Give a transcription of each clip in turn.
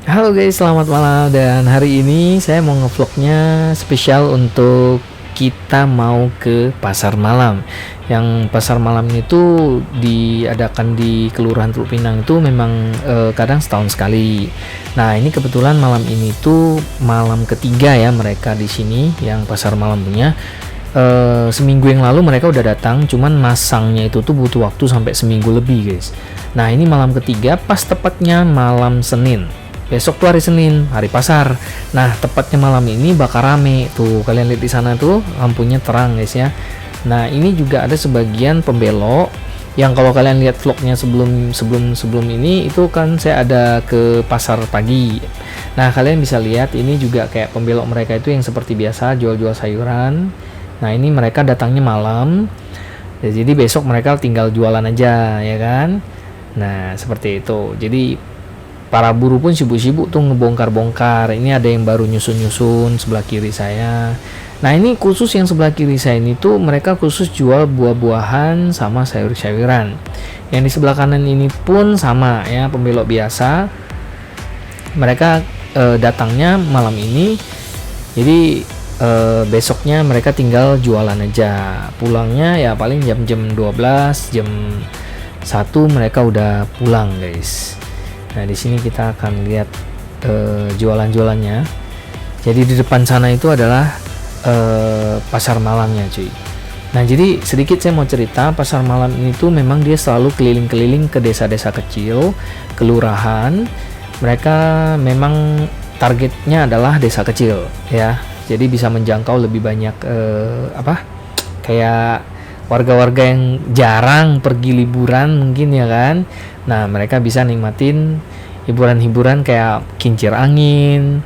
Halo guys, selamat malam. Dan hari ini saya mau ngevlognya spesial untuk kita mau ke pasar malam. Yang pasar malam itu diadakan di Kelurahan Teluk Pinang itu memang kadang setahun sekali. Nah, ini kebetulan malam ini tuh malam ketiga ya mereka di sini yang pasar malam punya. Seminggu yang lalu mereka udah datang, cuman masangnya itu tuh butuh waktu sampai seminggu lebih guys. Nah, ini malam ketiga pas tepatnya malam Senin. Besok tuh hari Senin, hari pasar. Nah, tepatnya malam ini bakal rame tuh. Kalian lihat di sana tuh lampunya terang guys ya. Nah, ini juga ada sebagian pembelok yang kalau kalian lihat vlognya sebelum ini itu kan saya ada ke pasar pagi. Nah, kalian bisa lihat ini juga kayak pembelok mereka itu yang seperti biasa jual-jual sayuran. Nah, ini mereka datangnya malam. Ya, jadi besok mereka tinggal jualan aja ya kan. Nah, seperti itu. Jadi para buruh pun sibuk-sibuk tuh ngebongkar-bongkar. Ini ada yang baru nyusun-nyusun sebelah kiri saya. Nah, ini khusus yang sebelah kiri saya ini tuh mereka khusus jual buah-buahan sama sayur-sayuran. Yang di sebelah kanan ini pun sama ya, pembelok biasa. Mereka datangnya malam ini. Jadi besoknya mereka tinggal jualan aja. Pulangnya ya paling jam-jam 12, jam 1 mereka udah pulang, guys. Nah, di sini kita akan lihat jualan-jualannya. Jadi di depan sana itu adalah pasar malamnya, cuy. Nah, jadi sedikit saya mau cerita, pasar malam ini tuh memang dia selalu keliling-keliling ke desa-desa kecil, kelurahan. Mereka memang targetnya adalah desa kecil, ya. Jadi bisa menjangkau lebih banyak kayak warga-warga yang jarang pergi liburan mungkin ya kan. Nah, mereka bisa nikmatin hiburan-hiburan kayak kincir angin,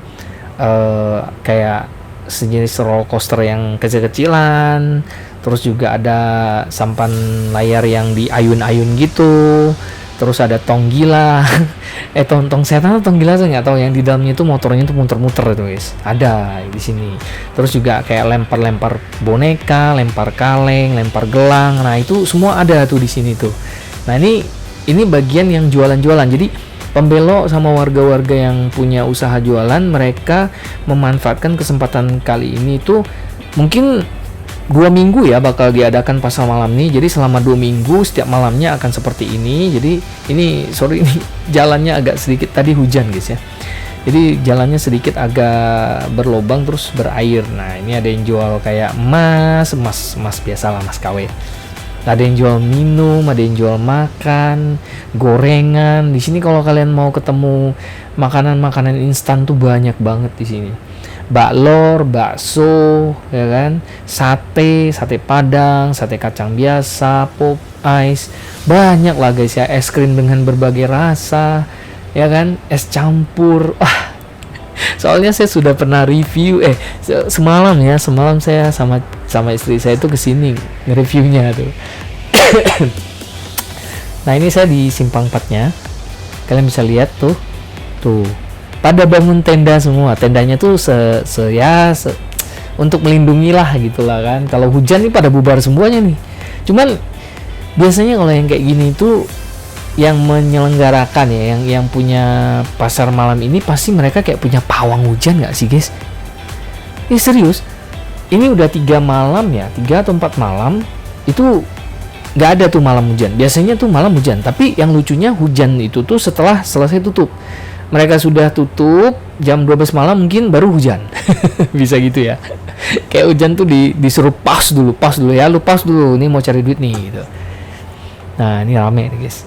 kayak sejenis roller coaster yang kecil-kecilan, terus juga ada sampan layar yang diayun-ayun gitu, terus ada tong gila, tong setan atau tong gila saya nggak tahu, yang di dalamnya itu motornya itu muter-muter itu guys, ada di sini. Terus juga kayak lempar-lempar boneka, lempar kaleng, lempar gelang, nah itu semua ada tuh di sini tuh. Nah, ini bagian yang jualan-jualan. Jadi pembelok sama warga-warga yang punya usaha jualan, mereka memanfaatkan kesempatan kali ini tuh mungkin 2 minggu ya bakal diadakan pasar malam nih. Jadi selama 2 minggu setiap malamnya akan seperti ini. Jadi ini jalannya agak sedikit tadi hujan guys ya. Jadi jalannya sedikit agak berlobang terus berair. Nah, ini ada yang jual kayak emas biasalah, mas KW. Ada yang jual minum, ada yang jual makan, gorengan. Di sini kalau kalian mau ketemu makanan-makanan instan tuh banyak banget di sini. Baklor, bakso, ya kan? Sate Padang, sate kacang biasa, pop ice. Banyak lah guys ya, es krim dengan berbagai rasa, ya kan? Es campur. Soalnya saya sudah pernah review semalam saya sama istri saya itu kesini nge-reviewnya tuh. Nah, ini saya di simpang 4-nya. Kalian bisa lihat tuh pada bangun tenda semua. Tendanya tuh untuk melindungi lah gitulah kan. Kalau hujan nih pada bubar semuanya nih. Cuman biasanya kalau yang kayak gini tuh yang menyelenggarakan ya, yang punya pasar malam ini pasti mereka kayak punya pawang hujan nggak sih guys? Ini serius. Ini udah 3 malam ya, 3 atau 4 malam itu nggak ada tuh malam hujan. Biasanya tuh malam hujan, tapi yang lucunya hujan itu tuh setelah selesai tutup. Mereka sudah tutup jam 12 malam mungkin baru hujan. Bisa gitu ya. Kayak hujan tuh disuruh pause dulu ya, lu pause dulu, nih mau cari duit nih gitu. Nah, ini rame nih guys.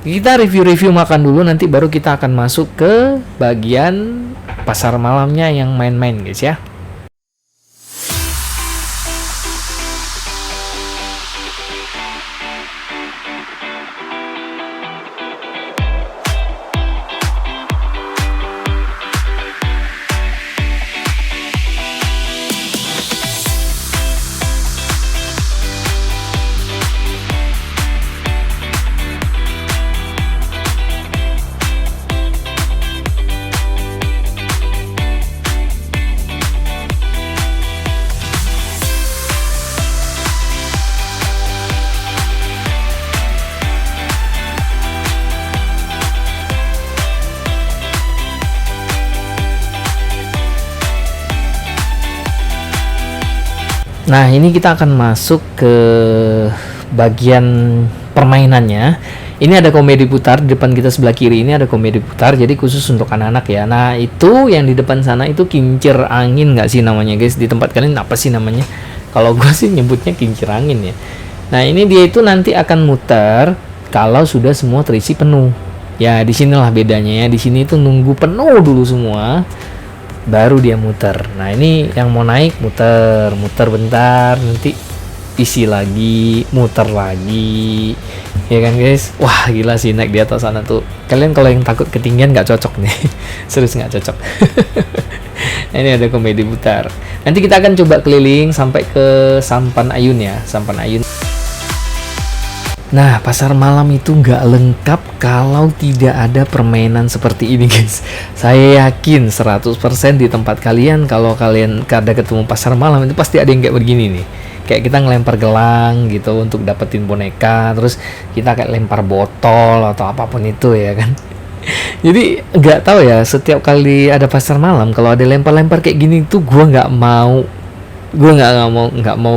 Kita review makan dulu, nanti baru kita akan masuk ke bagian pasar malamnya yang main-main guys ya. Nah, ini kita akan masuk ke bagian permainannya. Ini ada komedi putar di depan kita sebelah kiri, ini ada komedi putar, jadi khusus untuk anak-anak ya. Nah, itu yang di depan sana itu kincir angin nggak sih namanya guys? Di tempat kalian apa sih namanya? Kalau gue sih nyebutnya kincir angin ya. Nah, ini dia itu nanti akan muter kalau sudah semua terisi penuh. Ya, disinilah bedanya ya. Di sini itu nunggu penuh dulu semua, baru dia muter. Nah, ini yang mau naik muter bentar, nanti isi lagi, muter lagi, ya kan guys? Wah, gila sih naik di atas sana tuh. Kalian kalau yang takut ketinggian nggak cocok nih. Serius nggak cocok. Ini ada komedi putar. Nanti kita akan coba keliling sampai ke Sampan Ayun ya, Sampan Ayun. Nah, pasar malam itu nggak lengkap kalau tidak ada permainan seperti ini guys. Saya yakin 100% di tempat kalian, kalau kalian ada ketemu pasar malam itu pasti ada yang kayak begini nih. Kayak kita ngelempar gelang gitu untuk dapetin boneka, terus kita kayak lempar botol atau apapun itu ya kan. Jadi nggak tahu ya, setiap kali ada pasar malam kalau ada lempar-lempar kayak gini tuh gue nggak mau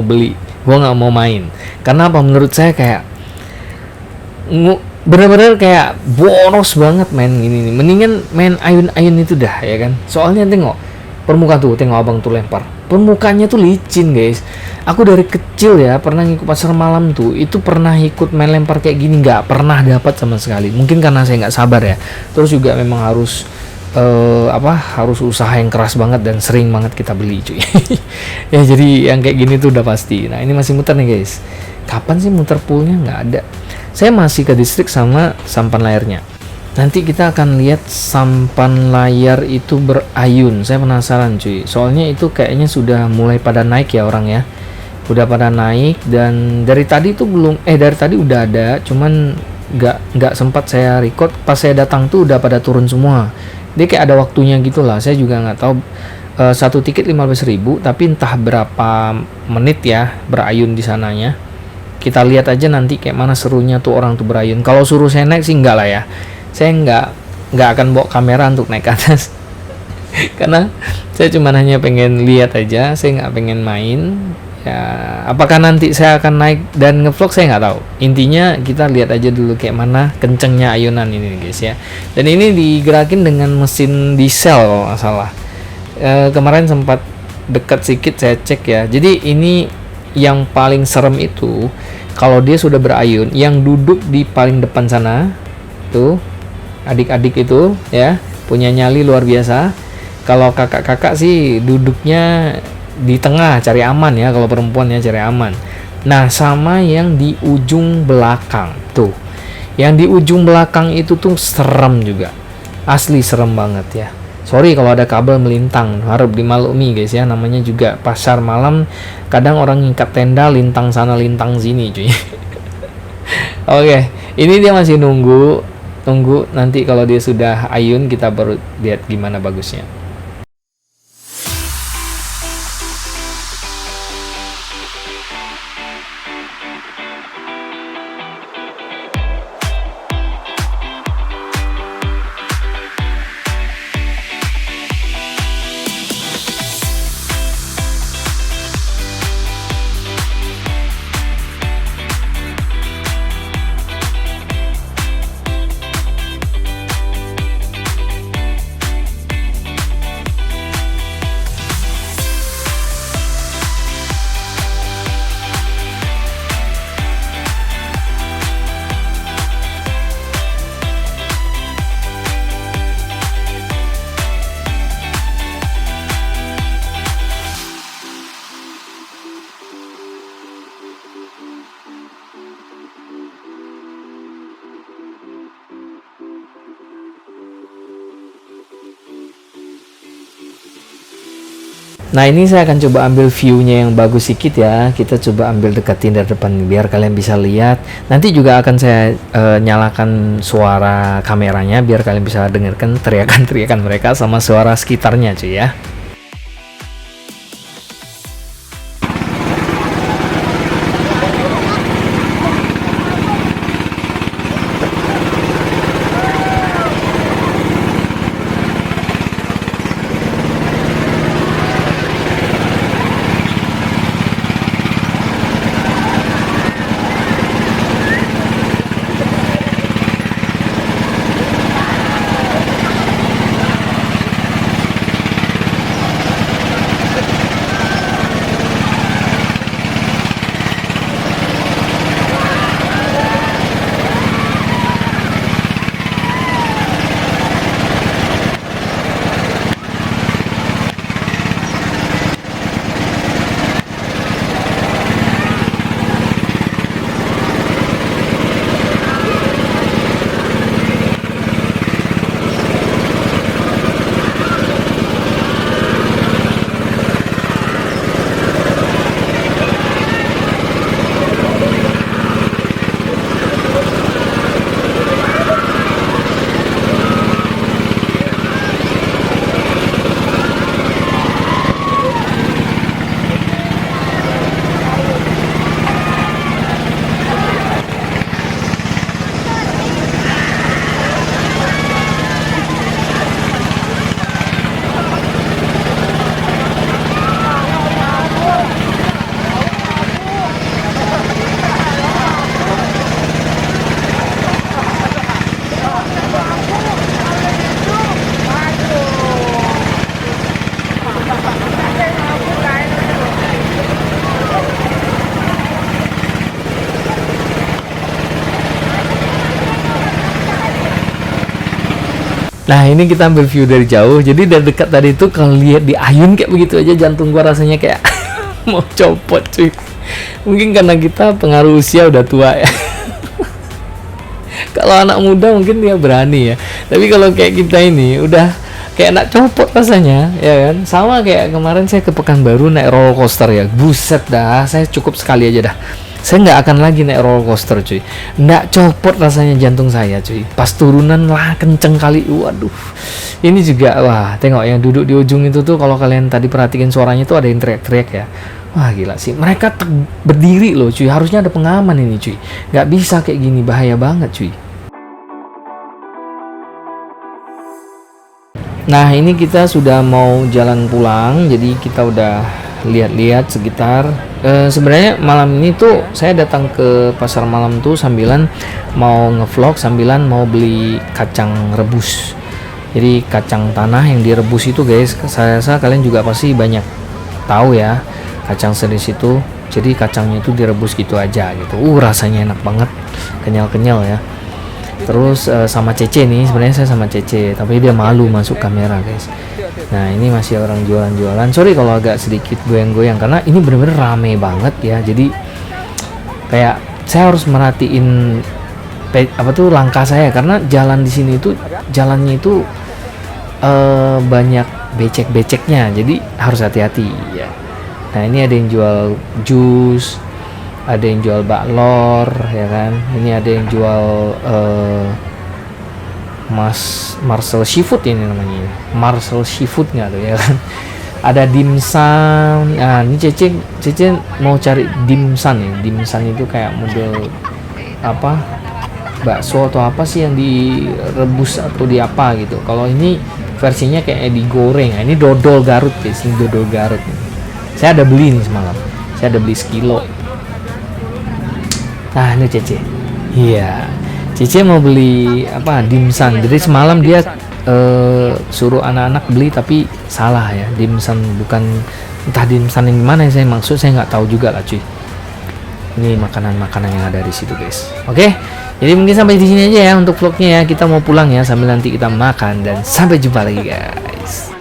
beli, gue nggak mau main. Karena apa? Menurut saya kayak bener-bener kayak boros banget main gini nih. Mendingan main ayun-ayun itu dah ya kan. Soalnya tengok permukaan tuh, tengok abang tuh lempar, permukaannya tuh licin guys. Aku dari kecil ya pernah ngikut pasar malam tuh, itu pernah ikut main lempar kayak gini, nggak pernah dapat sama sekali. Mungkin karena saya nggak sabar ya, terus juga memang harus harus usaha yang keras banget dan sering banget kita beli cuy. Ya jadi yang kayak gini tuh udah pasti. Nah, ini masih muter nih guys. Kapan sih muter poolnya? Nggak ada. Saya masih ke distrik sama sampan layarnya. Nanti kita akan lihat sampan layar itu berayun. Saya penasaran cuy. Soalnya itu kayaknya sudah mulai pada naik ya orang ya. Udah pada naik, dan dari tadi tuh dari tadi udah ada, cuman nggak sempat saya record. Pas saya datang tuh udah pada turun semua. Dia kayak ada waktunya gitulah. Saya juga nggak tahu. Satu tiket 15.000, tapi entah berapa menit ya berayun di sananya. Kita lihat aja nanti kayak mana serunya tuh orang tuh berayun. Kalau suruh saya naik sih enggak lah ya. Saya nggak akan bawa kamera untuk naik ke atas. Karena saya cuma hanya pengen lihat aja, saya nggak pengen main. Ya, apakah nanti saya akan naik dan ngevlog saya nggak tahu. Intinya kita lihat aja dulu kayak mana kencengnya ayunan ini guys ya. Dan ini digerakin dengan mesin diesel kalau nggak salah. Kemarin sempat dekat sedikit saya cek ya. Jadi ini yang paling serem itu kalau dia sudah berayun, yang duduk di paling depan sana tuh adik-adik itu ya, punya nyali luar biasa. Kalau kakak-kakak sih duduknya di tengah cari aman ya, kalau perempuan ya cari aman. Nah, sama yang di ujung belakang tuh, yang di ujung belakang itu tuh serem juga, asli serem banget ya. Sorry kalau ada kabel melintang, harap dimaklumi guys ya, namanya juga pasar malam, kadang orang ngikat tenda lintang sana lintang sini cuy. Oke, ini dia masih tunggu nanti kalau dia sudah ayun kita baru lihat gimana bagusnya. Nah, ini saya akan coba ambil view-nya yang bagus sedikit ya. Kita coba ambil deketin dari depan biar kalian bisa lihat. Nanti juga akan saya nyalakan suara kameranya biar kalian bisa dengarkan teriakan-teriakan mereka sama suara sekitarnya cuy ya. Nah ini kita ambil view dari jauh. Jadi dari dekat tadi itu kalau lihat di ayun kayak begitu aja jantung gua rasanya kayak mau copot cuy. Mungkin karena kita pengaruh usia udah tua ya. Kalau anak muda mungkin dia berani ya. Tapi kalau kayak kita ini udah kayak nak copot rasanya ya kan. Sama kayak kemarin saya ke Pekanbaru naik roller coaster ya. Buset dah, saya cukup sekali aja dah. Saya nggak akan lagi naik roller coaster cuy, nggak copot rasanya jantung saya cuy, pas turunan lah kenceng kali, waduh. Ini juga, wah tengok yang duduk di ujung itu tuh, kalau kalian tadi perhatiin suaranya tuh ada yang teriak-teriak ya, wah gila sih, mereka berdiri loh cuy, harusnya ada pengaman ini cuy, nggak bisa kayak gini, bahaya banget cuy. Nah ini kita sudah mau jalan pulang, jadi kita udah lihat-lihat sekitar. Sebenarnya malam ini tuh saya datang ke pasar malam tuh sambilan mau ngevlog, sambilan mau beli kacang rebus. Jadi kacang tanah yang direbus itu guys, saya rasa kalian juga pasti banyak tahu ya kacang sejenis itu. Jadi kacangnya itu direbus gitu aja gitu. Rasanya enak banget, kenyal-kenyal ya. Terus sama Cece nih, sebenarnya saya sama Cece, tapi dia malu masuk kamera guys. Nah ini masih orang jualan-jualan. Sorry kalau agak sedikit goyang-goyang karena ini bener-bener rame banget ya. Jadi kayak saya harus merhatiin apa tuh langkah saya, karena jalan di sini itu jalannya itu banyak becek-beceknya. Jadi harus hati-hati ya. Nah ini ada yang jual jus, ada yang jual baklor ya kan. Ini ada yang jual Marcel Seafood, ini namanya Marcel Seafood nggak tuh ya kan. Ada dimsum. Nah ini Cece mau cari dimsum ya. Dimsum itu kayak model apa, bakso atau apa sih yang direbus atau di apa gitu. Kalau ini versinya kayak digoreng. Nah, ini dodol Garut guys, ini dodol Garut. Saya ada beli nih semalam, saya ada beli sekilo. Nah ini Cece, iya Cece mau beli apa, dimsum. Jadi semalam dia suruh anak-anak beli tapi salah ya, dimsum bukan, entah dimsum yang mana yang saya maksud, saya nggak tahu juga lah cuy. Ini makanan-makanan yang ada di situ guys. Oke, jadi mungkin sampai di sini aja ya untuk vlognya ya. Kita mau pulang ya sambil nanti kita makan, dan sampai jumpa lagi guys.